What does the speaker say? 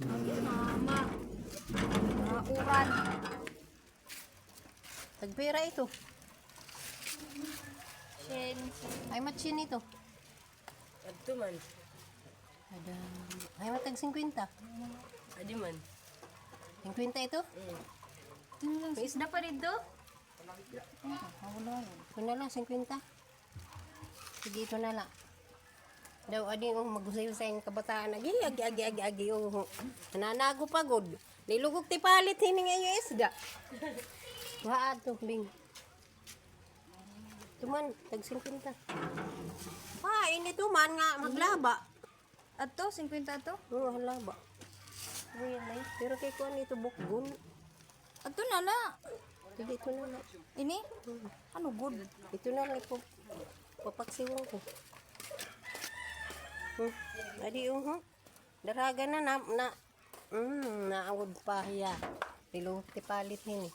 Mama. Uran. Tagpera ito. Shen. Ay matchin ito. Adto man. Ada. Ay matag 50. Adi man. 50 ito? May isda pa dito? Wala. Ito na lang, 50. Sige, ito na lang. Daw, adi magusay sa yung kabataan. Agi. Nananago pagod. Nilugog ti palit, hining yung isda. Waad to, Bing. Tuman, tag 50. Ini tuman nga, maglaba. Ato, 50 ato? Oo, halaba. Pero kay kuan ito bukgon. Ato na na. Sige, ito na lang. Ini? Ano good? Ito na lang po. Papaksiwang ko. Adi daraga na naawad pa hiya. Nilugog ti palit hini.